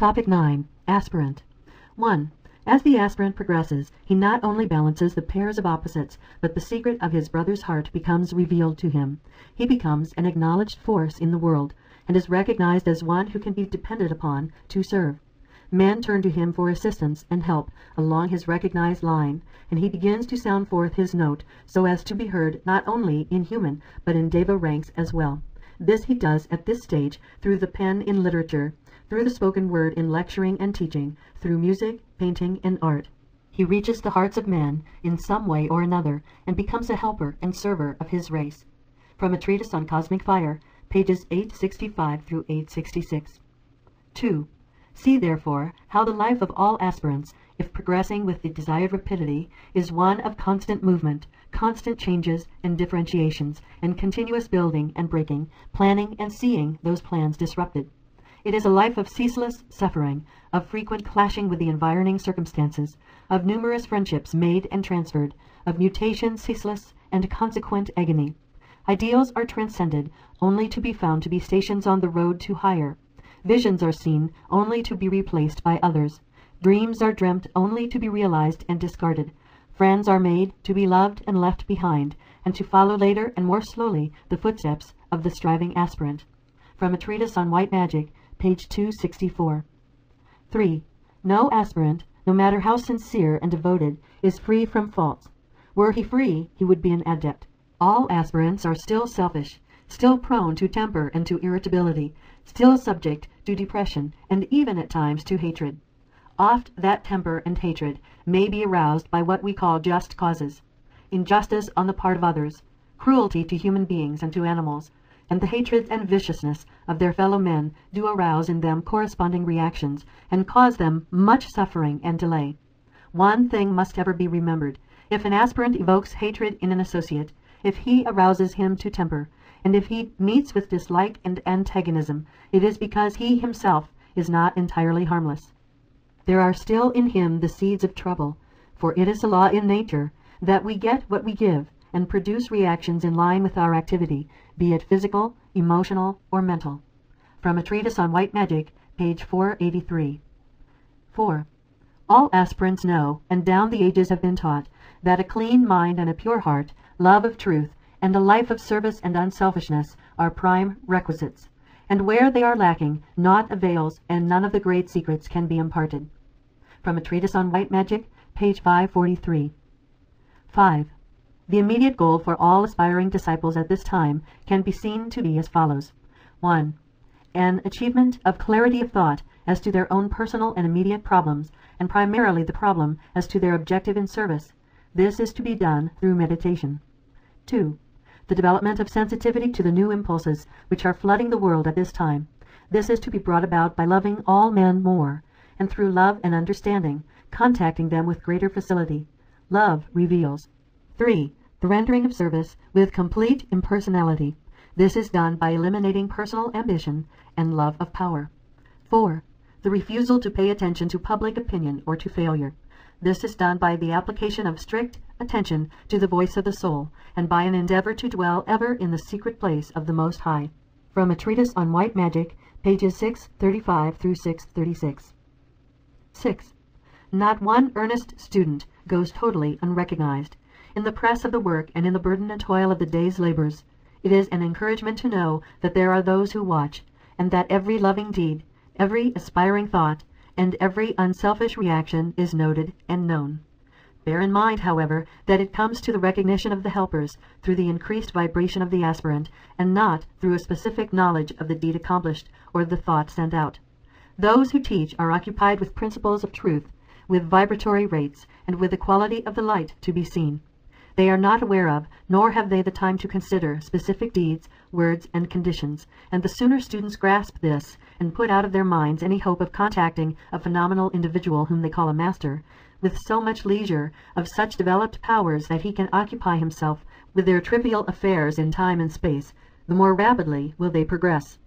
Topic 9. Aspirant. 1. As the aspirant progresses, he not only balances the pairs of opposites, but the secret of his brother's heart becomes revealed to him. He becomes an acknowledged force in the world, and is recognized as one who can be depended upon to serve. Men turn to him for assistance and help along his recognized line, and he begins to sound forth his note so as to be heard not only in human but in deva ranks as well. This he does at this stage through the pen in literature, through the spoken word in lecturing and teaching, through music, painting, and art. He reaches the hearts of men in some way or another, and becomes a helper and server of his race. From a treatise on cosmic fire, pages 865 through 866. 2. See, therefore, how the life of all aspirants, if progressing with the desired rapidity, is one of constant movement, constant changes and differentiations, and continuous building and breaking, planning and seeing those plans disrupted. It is a life of ceaseless suffering, of frequent clashing with the environing circumstances, of numerous friendships made and transferred, of mutation ceaseless and consequent agony. Ideals are transcended, only to be found to be stations on the road to higher. Visions are seen, only to be replaced by others. Dreams are dreamt, only to be realized and discarded. Friends are made, to be loved and left behind, and to follow later and more slowly the footsteps of the striving aspirant. From a treatise on white magic, page 264. 3. No aspirant, no matter how sincere and devoted, is free from faults. Were he free, he would be an adept. All aspirants are still selfish, still prone to temper and to irritability, still subject to depression, and even at times to hatred. Oft that temper and hatred may be aroused by what we call just causes: injustice on the part of others, cruelty to human beings and to animals, and the hatred and viciousness of their fellow men do arouse in them corresponding reactions, and cause them much suffering and delay. One thing must ever be remembered: if an aspirant evokes hatred in an associate, if he arouses him to temper, and if he meets with dislike and antagonism, it is because he himself is not entirely harmless. There are still in him the seeds of trouble, for it is a law in nature that we get what we give, and produce reactions in line with our activity, be it physical, emotional, or mental. From a treatise on white magic, page 483. 4. All aspirants know, and down the ages have been taught, that a clean mind and a pure heart, love of truth, and a life of service and unselfishness are prime requisites, and where they are lacking, naught avails, and none of the great secrets can be imparted. From a treatise on white magic, page 543. 5. The immediate goal for all aspiring disciples at this time can be seen to be as follows. 1. An achievement of clarity of thought as to their own personal and immediate problems, and primarily the problem as to their objective in service. This is to be done through meditation. 2. The development of sensitivity to the new impulses which are flooding the world at this time. This is to be brought about by loving all men more, and through love and understanding, contacting them with greater facility. Love reveals. 3. The rendering of service with complete impersonality. This is done by eliminating personal ambition and love of power. 4. The refusal to pay attention to public opinion or to failure. This is done by the application of strict attention to the voice of the soul, and by an endeavor to dwell ever in the secret place of the Most High. From a treatise on white magic, pages 635 through 636. 6. Not one earnest student goes totally unrecognized. In the press of the work and in the burden and toil of the day's labors, it is an encouragement to know that there are those who watch, and that every loving deed, every aspiring thought, and every unselfish reaction is noted and known. Bear in mind, however, that it comes to the recognition of the helpers through the increased vibration of the aspirant, and not through a specific knowledge of the deed accomplished or the thought sent out. Those who teach are occupied with principles of truth, with vibratory rates, and with the quality of the light to be seen. They are not aware of, nor have they the time to consider, specific deeds, words, and conditions, and the sooner students grasp this, and put out of their minds any hope of contacting a phenomenal individual whom they call a master, with so much leisure, of such developed powers that he can occupy himself with their trivial affairs in time and space, the more rapidly will they progress.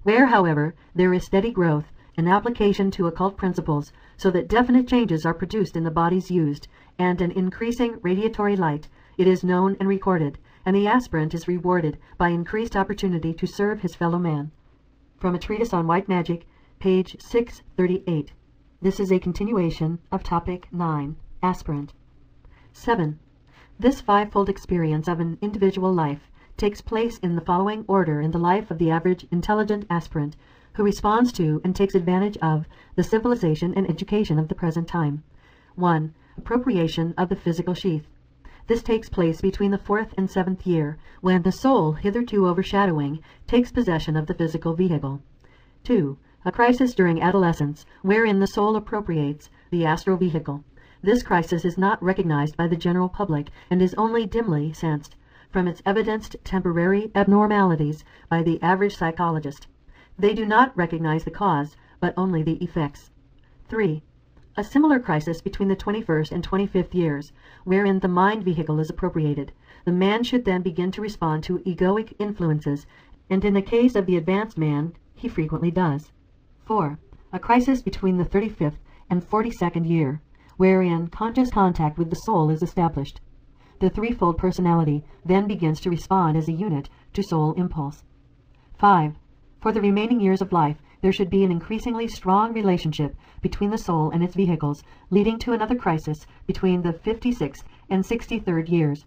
Where, however, there is steady growth, an application to occult principles, so that definite changes are produced in the bodies used, and an increasing radiatory light, it is known and recorded, and the aspirant is rewarded by increased opportunity to serve his fellow man. From a treatise on white magic, page 638. This is a continuation of topic 9, Aspirant. 7. This fivefold experience of an individual life takes place in the following order in the life of the average intelligent aspirant who responds to and takes advantage of the civilization and education of the present time. 1. Appropriation of the physical sheath. This takes place between the 4th and 7th year, when the soul, hitherto overshadowing, takes possession of the physical vehicle. 2. A crisis during adolescence, wherein the soul appropriates the astral vehicle. This crisis is not recognized by the general public and is only dimly sensed, from its evidenced temporary abnormalities, by the average psychologist. They do not recognize the cause, but only the effects. 3. A similar crisis between the 21st and 25th years, wherein the mind vehicle is appropriated. The man should then begin to respond to egoic influences, and in the case of the advanced man, he frequently does. 4. A crisis between the 35th and 42nd year, wherein conscious contact with the soul is established. The threefold personality then begins to respond as a unit to soul impulse. 5. For the remaining years of life, there should be an increasingly strong relationship between the soul and its vehicles, leading to another crisis between the 56th and 63rd years.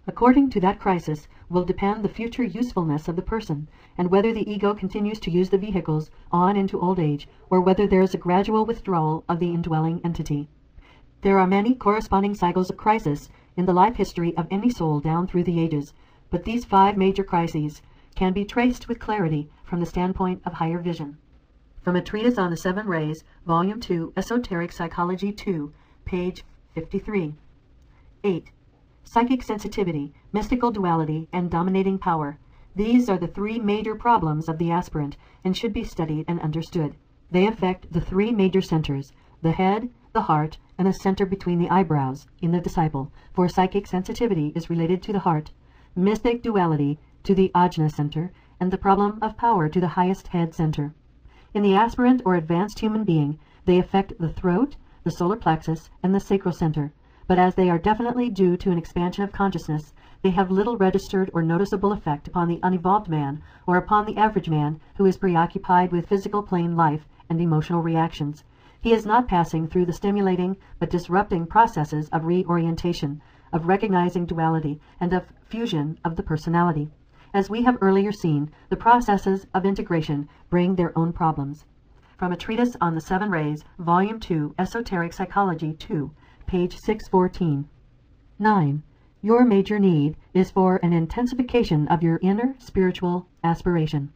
According to that crisis will depend the future usefulness of the person, and whether the ego continues to use the vehicles on into old age, or whether there is a gradual withdrawal of the indwelling entity. There are many corresponding cycles of crisis in the life history of any soul down through the ages, but these 5 major crises can be traced with clarity from the standpoint of higher vision. From a treatise on the 7 rays, Volume 2, Esoteric Psychology 2, page 53. 8. Psychic sensitivity, mystical duality, and dominating power. These are the 3 major problems of the aspirant and should be studied and understood. They affect the 3 major centers, the head, the heart, and the center between the eyebrows in the disciple, for psychic sensitivity is related to the heart, mystic duality to the ajna center, and the problem of power to the highest head center. In the aspirant or advanced human being, they affect the throat, the solar plexus, and the sacral center, but as they are definitely due to an expansion of consciousness, they have little registered or noticeable effect upon the unevolved man or upon the average man who is preoccupied with physical plane life and emotional reactions. He is not passing through the stimulating but disrupting processes of reorientation, of recognizing duality, and of fusion of the personality. As we have earlier seen, the processes of integration bring their own problems. From a treatise on the 7 rays, Volume 2, Esoteric Psychology 2, page 614. 9. Your major need is for an intensification of your inner spiritual aspiration.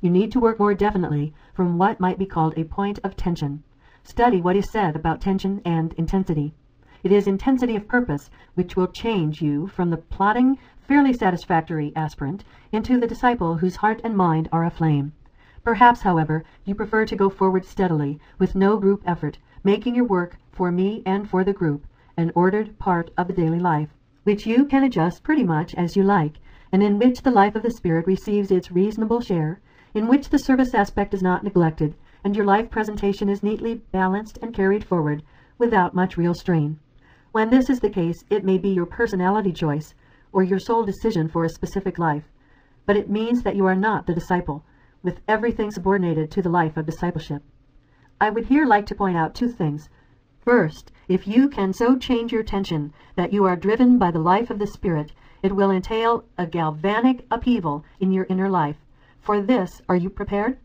You need to work more definitely from what might be called a point of tension. Study what is said about tension and intensity. It is intensity of purpose which will change you from the plodding, fairly satisfactory aspirant into the disciple whose heart and mind are aflame. Perhaps, however, you prefer to go forward steadily, with no group effort, making your work for me and for the group an ordered part of the daily life, which you can adjust pretty much as you like, and in which the life of the spirit receives its reasonable share, in which the service aspect is not neglected, and your life presentation is neatly balanced and carried forward without much real strain. When this is the case, it may be your personality choice or your sole decision for a specific life, but it means that you are not the disciple, with everything subordinated to the life of discipleship. I would here like to point out 2 things. First, if you can so change your tension that you are driven by the life of the spirit, it will entail a galvanic upheaval in your inner life. For this, are you prepared?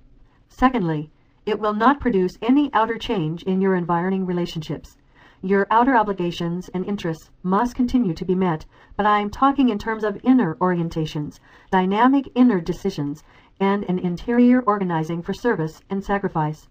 Secondly, it will not produce any outer change in your environing relationships. Your outer obligations and interests must continue to be met, but I am talking in terms of inner orientations, dynamic inner decisions, and an interior organizing for service and sacrifice.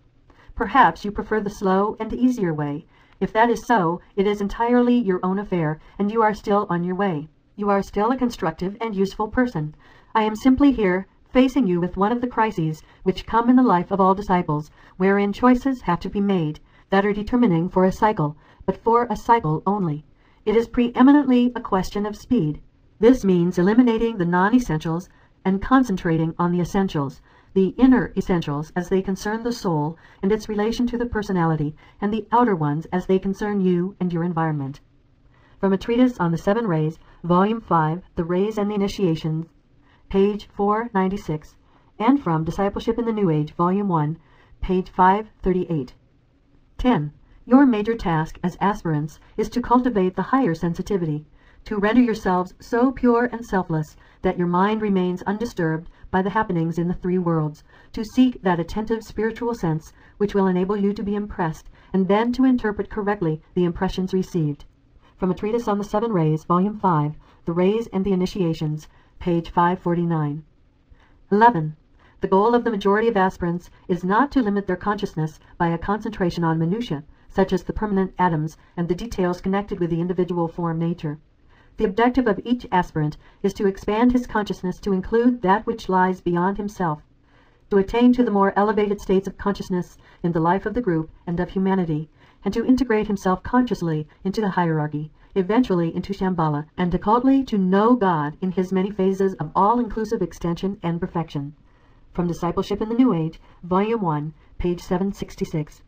Perhaps you prefer the slow and easier way. If that is so, it is entirely your own affair, and you are still on your way. You are still a constructive and useful person. I am simply here facing you with one of the crises which come in the life of all disciples, wherein choices have to be made that are determining for a cycle, but for a cycle only. It is preeminently a question of speed. This means eliminating the non-essentials and concentrating on the essentials, the inner essentials as they concern the soul and its relation to the personality, and the outer ones as they concern you and your environment. From a treatise on the 7 rays, Volume 5, The Rays and the Initiations, page 496, and from Discipleship in the New Age, Volume 1, page 538. 10. Your major task as aspirants is to cultivate the higher sensitivity, to render yourselves so pure and selfless that your mind remains undisturbed by the happenings in the three worlds, to seek that attentive spiritual sense which will enable you to be impressed, and then to interpret correctly the impressions received. From a treatise on the Seven Rays, Volume 5, The Rays and the Initiations, page 549. 11. The goal of the majority of aspirants is not to limit their consciousness by a concentration on minutiae, such as the permanent atoms and the details connected with the individual form nature. The objective of each aspirant is to expand his consciousness to include that which lies beyond himself, to attain to the more elevated states of consciousness in the life of the group and of humanity, and to integrate himself consciously into the hierarchy, eventually into Shambhala, and occultly to know God in his many phases of all-inclusive extension and perfection. From Discipleship in the New Age, Volume 1, page 766.